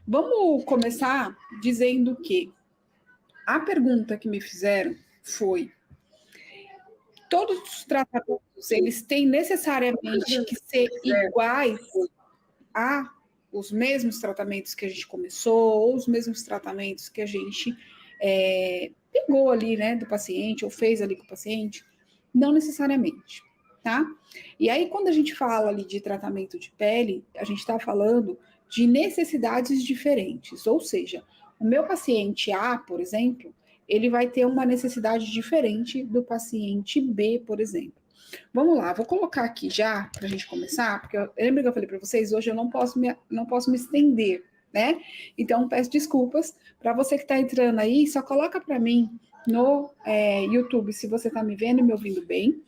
Vamos começar dizendo que a pergunta que me fizeram foi: todos os tratamentos, eles têm necessariamente que ser iguais a os mesmos tratamentos que a gente começou, ou os mesmos tratamentos que a gente pegou ali, né, do paciente, ou fez ali com o paciente? Não necessariamente, tá? E aí, quando a gente fala ali de tratamento de pele, a gente está falando de necessidades diferentes, ou seja, o meu paciente A, por exemplo, ele vai ter uma necessidade diferente do paciente B, por exemplo. Vamos lá, vou colocar aqui já para a gente começar, porque lembra que eu falei para vocês, hoje eu não posso me estender, né? Então, peço desculpas para você que está entrando aí, só coloca para mim no YouTube se você está me vendo e me ouvindo bem,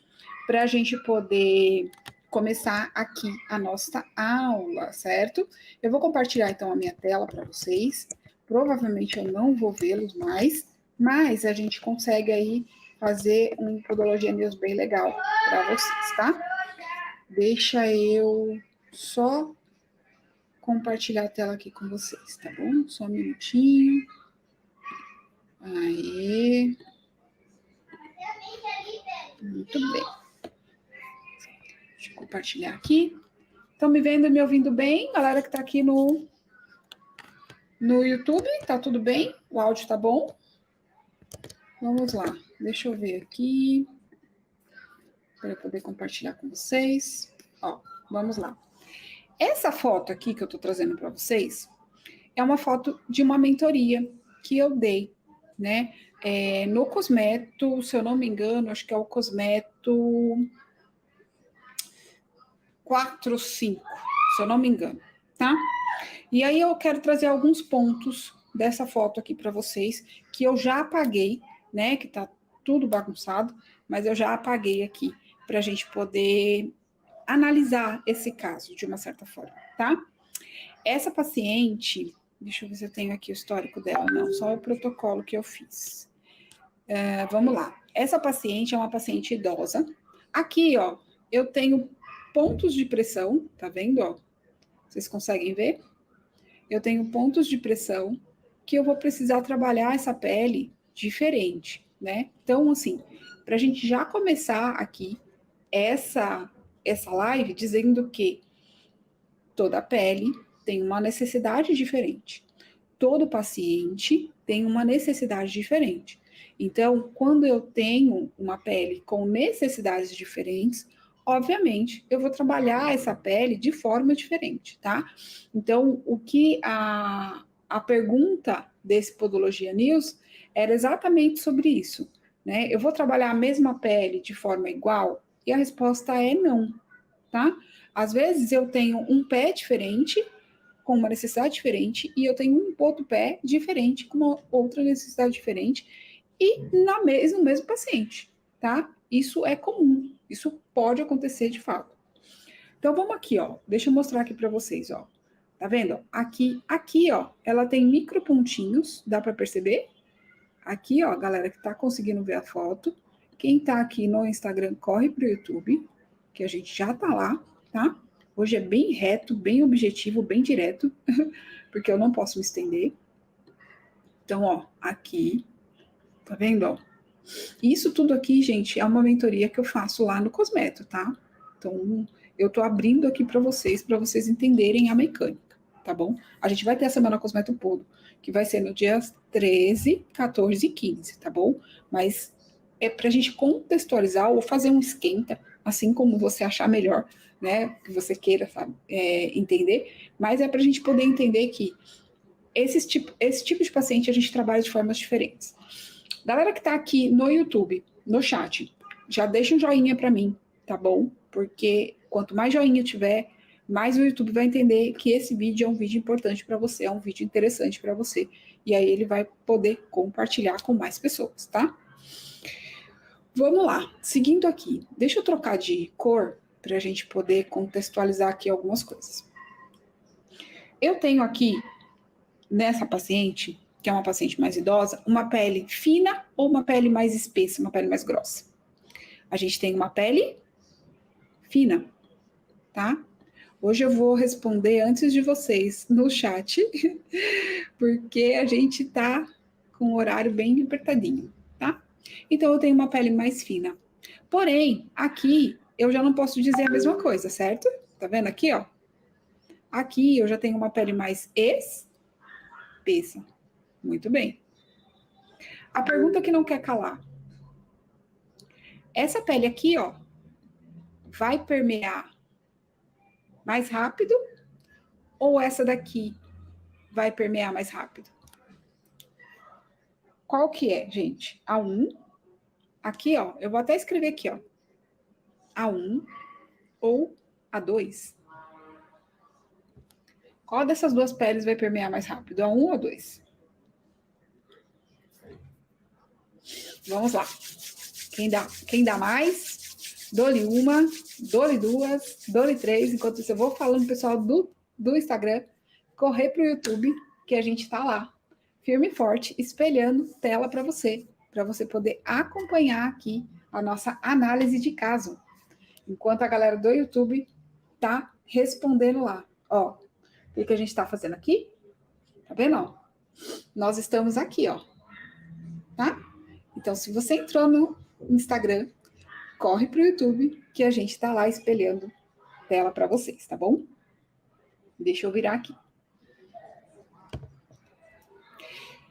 para a gente poder começar aqui a nossa aula, certo? Eu vou compartilhar então a minha tela para vocês. Provavelmente eu não vou vê-los mais, mas a gente consegue aí fazer um Podologia News bem legal para vocês, tá? Deixa eu só compartilhar a tela aqui com vocês, tá bom? Só um minutinho. Aí. Muito bem. Deixa eu compartilhar aqui. Estão me vendo e me ouvindo bem? Galera que está aqui no YouTube, tá tudo bem? O áudio tá bom? Vamos lá. Deixa eu ver aqui. Para eu poder compartilhar com vocês. Ó, vamos lá. Essa foto aqui que eu tô trazendo para vocês é uma foto de uma mentoria que eu dei, né? No Cosmeto, se eu não me engano, acho que é o Cosmeto 4, 5, se eu não me engano, tá? E aí eu quero trazer alguns pontos dessa foto aqui para vocês, que eu já apaguei, né? Que tá tudo bagunçado, mas eu já apaguei aqui para a gente poder analisar esse caso de uma certa forma, tá? Essa paciente, deixa eu ver se eu tenho aqui o histórico dela, não, só o protocolo que eu fiz. Vamos lá. Essa paciente é uma paciente idosa. Aqui, ó, eu tenho pontos de pressão, tá vendo, ó? Vocês conseguem ver? Eu tenho pontos de pressão que eu vou precisar trabalhar essa pele diferente, né? Então, assim, para a gente já começar aqui essa live dizendo que toda pele tem uma necessidade diferente. Todo paciente tem uma necessidade diferente. Então, quando eu tenho uma pele com necessidades diferentes, obviamente, eu vou trabalhar essa pele de forma diferente, tá? Então, o que a pergunta desse Podologia News era exatamente sobre isso, né? Eu vou trabalhar a mesma pele de forma igual? E a resposta é não, tá? Às vezes eu tenho um pé diferente, com uma necessidade diferente, e eu tenho um outro pé diferente, com uma outra necessidade diferente, e no mesmo paciente, tá? Isso é comum, isso pode acontecer de fato. Então vamos aqui, ó, deixa eu mostrar aqui para vocês, ó. Tá vendo? Aqui, ó, ela tem micro pontinhos, dá para perceber? Aqui, ó, galera que tá conseguindo ver a foto. Quem tá aqui no Instagram, corre pro YouTube, que a gente já tá lá, tá? Hoje é bem reto, bem objetivo, bem direto, porque eu não posso me estender. Então, ó, aqui, tá vendo, ó? Isso tudo aqui, gente, é uma mentoria que eu faço lá no Cosmeto, tá? Então, eu tô abrindo aqui para vocês entenderem a mecânica, tá bom? A gente vai ter a Semana Cosmeto Polo, que vai ser no dia 13, 14 e 15, tá bom? Mas é pra gente contextualizar ou fazer um esquenta, assim como você achar melhor, né? Que você queira, sabe, entender. Mas é pra gente poder entender que esse tipo de paciente a gente trabalha de formas diferentes. Galera que tá aqui no YouTube, no chat, já deixa um joinha para mim, tá bom? Porque quanto mais joinha tiver, mais o YouTube vai entender que esse vídeo é um vídeo importante para você, é um vídeo interessante para você. E aí ele vai poder compartilhar com mais pessoas, tá? Vamos lá, seguindo aqui. Deixa eu trocar de cor para a gente poder contextualizar aqui algumas coisas. Eu tenho aqui, nessa paciente, que é uma paciente mais idosa, uma pele fina ou uma pele mais espessa, uma pele mais grossa? A gente tem uma pele fina, tá? Hoje eu vou responder antes de vocês no chat, porque a gente tá com o horário bem apertadinho, tá? Então eu tenho uma pele mais fina. Porém, aqui eu já não posso dizer a mesma coisa, certo? Tá vendo aqui, ó? Aqui eu já tenho uma pele mais espessa. Muito bem. A pergunta que não quer calar. Essa pele aqui, ó, vai permear mais rápido ou essa daqui vai permear mais rápido? Qual que é, gente? A 1. Aqui, ó, eu vou até escrever aqui, ó. A 1 ou a 2? Qual dessas duas peles vai permear mais rápido? A 1 ou a 2? Vamos lá. Quem dá mais? Dou-lhe uma, dou-lhe duas, dou-lhe três. Enquanto isso, eu vou falando, pessoal do Instagram, correr para o YouTube, que a gente tá lá, firme e forte, espelhando tela para você poder acompanhar aqui a nossa análise de caso. Enquanto a galera do YouTube tá respondendo lá. Ó, o que a gente está fazendo aqui? Tá vendo? Ó? Nós estamos aqui, ó. Tá? Então, se você entrou no Instagram, corre pro YouTube, que a gente tá lá espelhando tela para vocês, tá bom? Deixa eu virar aqui.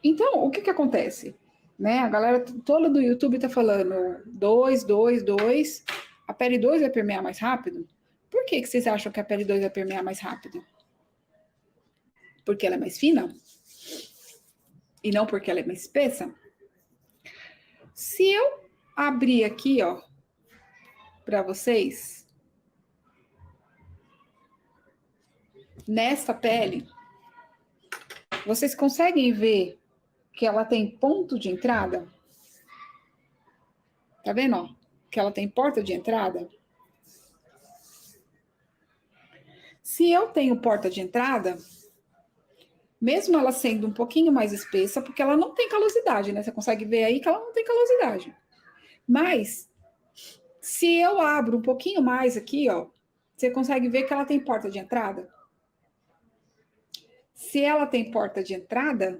Então, o que acontece? Né? A galera toda do YouTube tá falando 2, 2, 2. A pele 2 vai permear mais rápido? Por que vocês acham que a pele 2 vai permear mais rápido? Porque ela é mais fina? E não porque ela é mais espessa? Se eu abrir aqui, ó, para vocês, nessa pele, vocês conseguem ver que ela tem ponto de entrada? Tá vendo, ó? Que ela tem porta de entrada? Se eu tenho porta de entrada, mesmo ela sendo um pouquinho mais espessa, porque ela não tem calosidade, né? Você consegue ver aí que ela não tem calosidade. Mas, se eu abro um pouquinho mais aqui, ó, você consegue ver que ela tem porta de entrada? Se ela tem porta de entrada,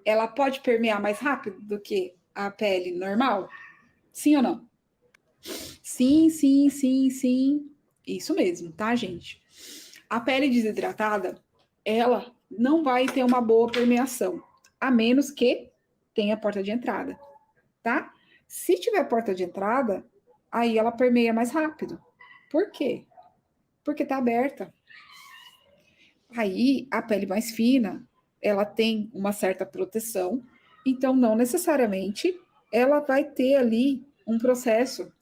ela pode permear mais rápido do que a pele normal? Sim ou não? Sim, sim, sim, sim. Isso mesmo, tá, gente? A pele desidratada, ela não vai ter uma boa permeação, a menos que tenha porta de entrada, tá? Se tiver porta de entrada, aí ela permeia mais rápido. Por quê? Porque tá aberta. Aí a pele mais fina, ela tem uma certa proteção, então não necessariamente ela vai ter ali um processo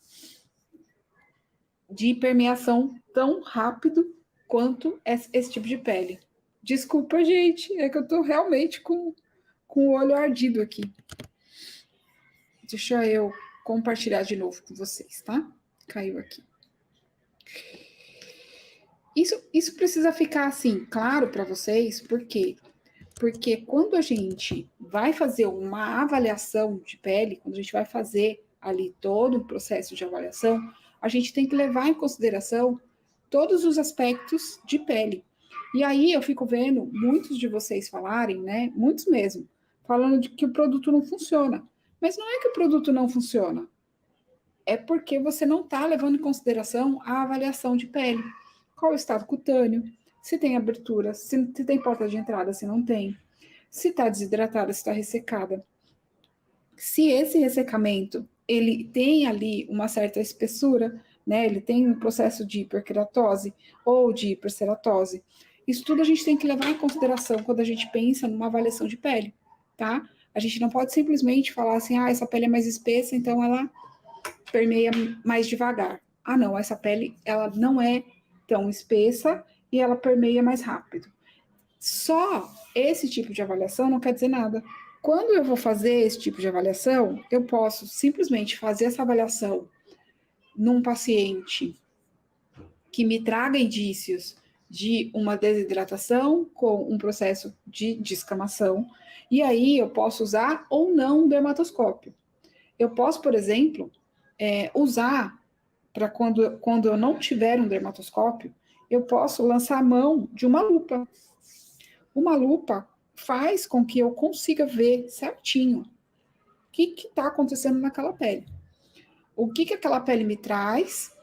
de permeação tão rápido quanto esse tipo de pele. Desculpa, gente, é que eu tô realmente com o olho ardido aqui. Deixa eu compartilhar de novo com vocês, tá? Caiu aqui. Isso precisa ficar assim, claro para vocês, por quê? Porque quando a gente vai fazer uma avaliação de pele, quando a gente vai fazer ali todo o processo de avaliação, a gente tem que levar em consideração todos os aspectos de pele. E aí eu fico vendo muitos de vocês falarem, né? Muitos mesmo, falando de que o produto não funciona. Mas não é que o produto não funciona, é porque você não está levando em consideração a avaliação de pele. Qual o estado cutâneo, se tem abertura, se tem porta de entrada, se não tem, se está desidratada, se está ressecada. Se esse ressecamento ele tem ali uma certa espessura, né, ele tem um processo de hiperqueratose ou de hiperceratose, isso tudo a gente tem que levar em consideração quando a gente pensa numa avaliação de pele, tá? A gente não pode simplesmente falar assim, ah, essa pele é mais espessa, então ela permeia mais devagar. Ah, não, essa pele ela não é tão espessa e ela permeia mais rápido. Só esse tipo de avaliação não quer dizer nada. Quando eu vou fazer esse tipo de avaliação, eu posso simplesmente fazer essa avaliação num paciente que me traga indícios de uma desidratação com um processo de descamação, e aí eu posso usar ou não um dermatoscópio. Eu posso, por exemplo, usar para quando eu não tiver um dermatoscópio, eu posso lançar a mão de uma lupa. Uma lupa faz com que eu consiga ver certinho o que está acontecendo naquela pele. O que aquela pele me traz,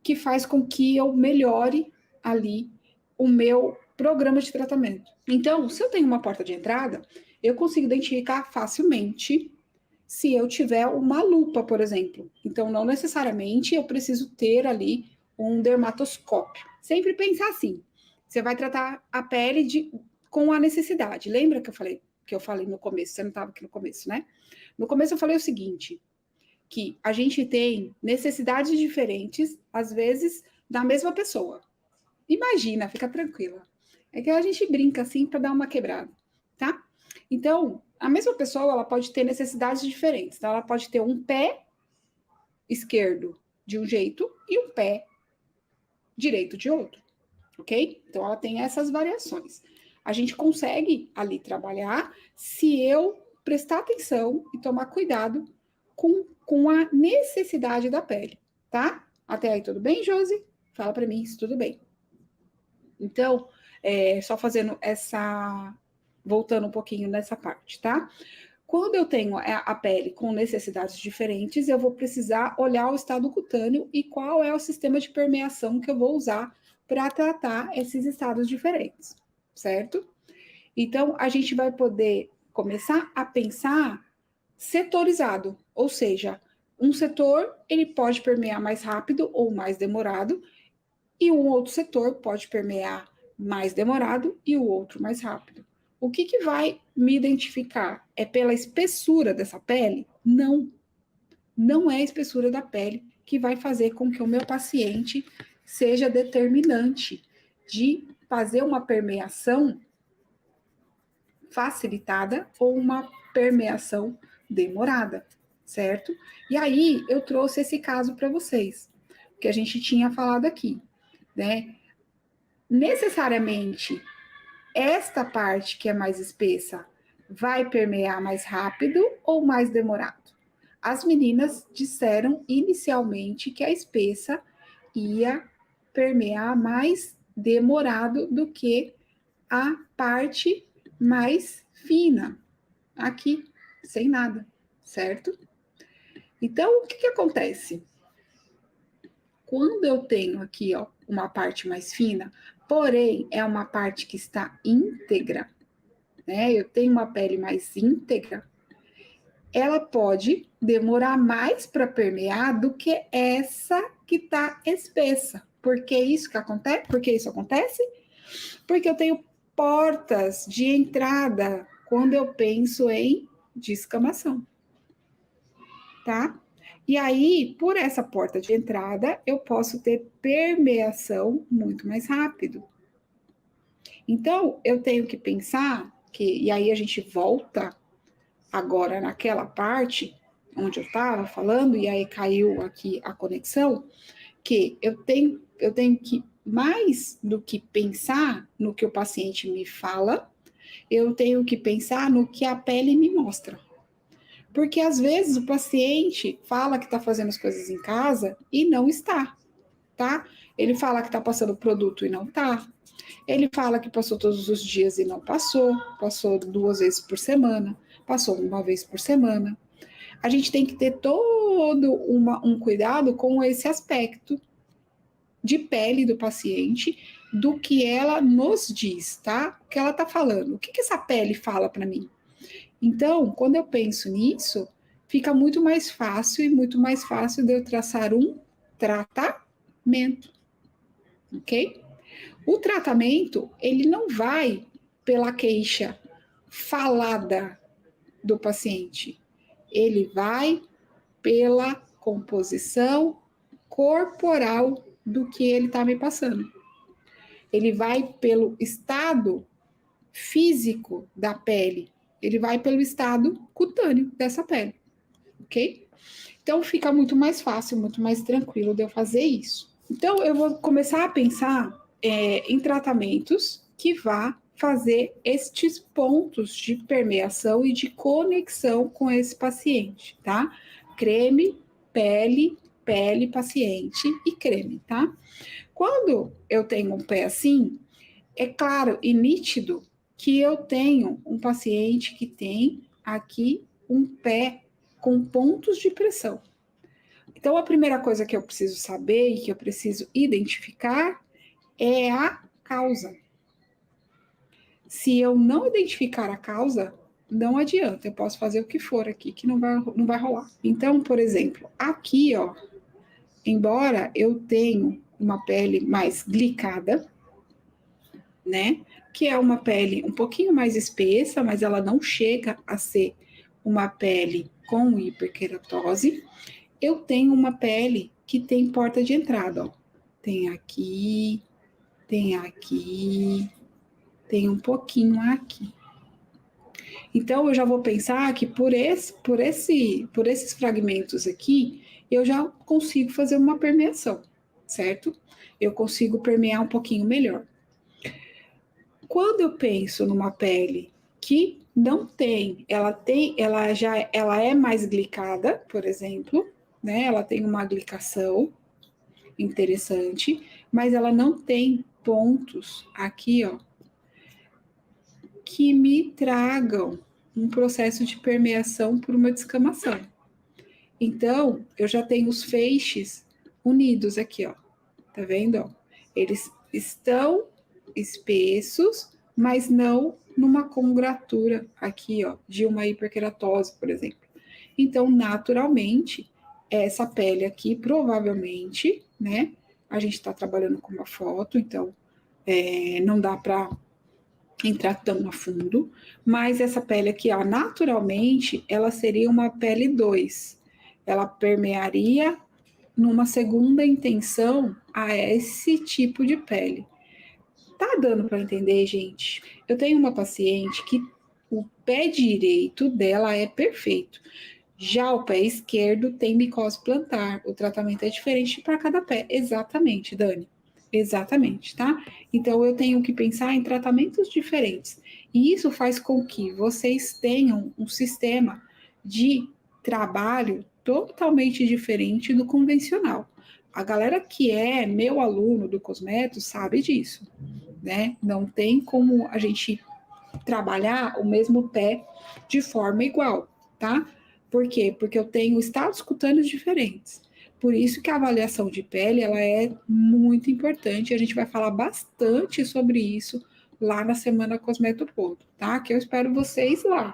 que faz com que eu melhore ali o meu programa de tratamento. Então, se eu tenho uma porta de entrada, eu consigo identificar facilmente se eu tiver uma lupa, por exemplo. Então, não necessariamente eu preciso ter ali um dermatoscópio. Sempre pensar assim, você vai tratar a pele com a necessidade. Lembra que eu falei no começo? Você não estava aqui no começo, né? No começo eu falei o seguinte, que a gente tem necessidades diferentes, às vezes, da mesma pessoa. Imagina, fica tranquila. É que a gente brinca assim para dar uma quebrada, tá? Então, a mesma pessoa, ela pode ter necessidades diferentes. Então, ela pode ter um pé esquerdo de um jeito e um pé direito de outro, ok? Então, ela tem essas variações. A gente consegue ali trabalhar se eu prestar atenção e tomar cuidado com a necessidade da pele, tá? Até aí tudo bem, Josi? Fala para mim se tudo bem. Então, só fazendo voltando um pouquinho nessa parte, tá? Quando eu tenho a pele com necessidades diferentes, eu vou precisar olhar o estado cutâneo e qual é o sistema de permeação que eu vou usar para tratar esses estados diferentes, certo? Então, a gente vai poder começar a pensar setorizado, ou seja, um setor ele pode permear mais rápido ou mais demorado, e um outro setor pode permear mais demorado e o outro mais rápido. O que vai me identificar? É pela espessura dessa pele? Não. Não é a espessura da pele que vai fazer com que o meu paciente seja determinante de fazer uma permeação facilitada ou uma permeação demorada, certo? E aí eu trouxe esse caso para vocês, que a gente tinha falado aqui, né? Necessariamente esta parte que é mais espessa vai permear mais rápido ou mais demorado? As meninas disseram inicialmente que a espessa ia permear mais demorado do que a parte mais fina, aqui, sem nada, certo? Então, o que acontece? Quando eu tenho aqui, ó, uma parte mais fina, porém é uma parte que está íntegra, né? Eu tenho uma pele mais íntegra, ela pode demorar mais para permear do que essa que está espessa. Por que isso que acontece? Por que isso acontece? Porque eu tenho portas de entrada quando eu penso em descamação, tá? E aí, por essa porta de entrada, eu posso ter permeação muito mais rápido. Então, eu tenho que pensar que, e aí a gente volta agora naquela parte onde eu estava falando, e aí caiu aqui a conexão, que eu tenho que, mais do que pensar no que o paciente me fala, eu tenho que pensar no que a pele me mostra. Porque às vezes o paciente fala que está fazendo as coisas em casa e não está, tá? Ele fala que está passando produto e não está. Ele fala que passou todos os dias e não passou, passou 2 vezes por semana, passou 1 vez por semana. A gente tem que ter todo um cuidado com esse aspecto de pele do paciente, do que ela nos diz, tá? O que ela está falando. O que essa pele fala para mim? Então, quando eu penso nisso, fica muito mais fácil e muito mais fácil de eu traçar um tratamento, ok? O tratamento, ele não vai pela queixa falada do paciente, ele vai pela composição corporal do que ele está me passando. Ele vai pelo estado físico da pele, ele vai pelo estado cutâneo dessa pele, ok? Então fica muito mais fácil, muito mais tranquilo de eu fazer isso. Então eu vou começar a pensar em tratamentos que vá fazer estes pontos de permeação e de conexão com esse paciente, tá? Creme, pele, pele, paciente e creme, tá? Quando eu tenho um pé assim, é claro e nítido que eu tenho um paciente que tem aqui um pé com pontos de pressão. Então, a primeira coisa que eu preciso saber e que eu preciso identificar é a causa. Se eu não identificar a causa, não adianta, eu posso fazer o que for aqui, que não vai rolar. Então, por exemplo, aqui, ó, embora eu tenha uma pele mais glicada, né, que é uma pele um pouquinho mais espessa, mas ela não chega a ser uma pele com hiperqueratose, eu tenho uma pele que tem porta de entrada, ó. Tem aqui, tem um pouquinho aqui. Então, eu já vou pensar que por esses fragmentos aqui, eu já consigo fazer uma permeação, certo? Eu consigo permear um pouquinho melhor. Quando eu penso numa pele que não tem, ela é mais glicada, por exemplo, né? Ela tem uma glicação interessante, mas ela não tem pontos aqui, ó, que me tragam um processo de permeação por uma descamação. Então, eu já tenho os feixes unidos aqui, ó. Tá vendo? Eles estão espessos, mas não numa congratura aqui, ó, de uma hiperqueratose, por exemplo. Então, naturalmente, essa pele aqui, provavelmente, né? A gente está trabalhando com uma foto, então não dá para entrar tão a fundo, mas essa pele aqui, ó, naturalmente, ela seria uma pele 2. Ela permearia numa segunda intenção a esse tipo de pele. Tá dando para entender, gente? Eu tenho uma paciente que o pé direito dela é perfeito. Já o pé esquerdo tem micose plantar. O tratamento é diferente para cada pé. Exatamente, Dani. Exatamente, tá? Então eu tenho que pensar em tratamentos diferentes. E isso faz com que vocês tenham um sistema de trabalho totalmente diferente do convencional. A galera que é meu aluno do Cosmeto sabe disso, né? Não tem como a gente trabalhar o mesmo pé de forma igual, tá? Por quê? Porque eu tenho estados cutâneos diferentes. Por isso que a avaliação de pele, ela é muito importante. A gente vai falar bastante sobre isso lá na Semana Cosmetoponto, tá? Que eu espero vocês lá.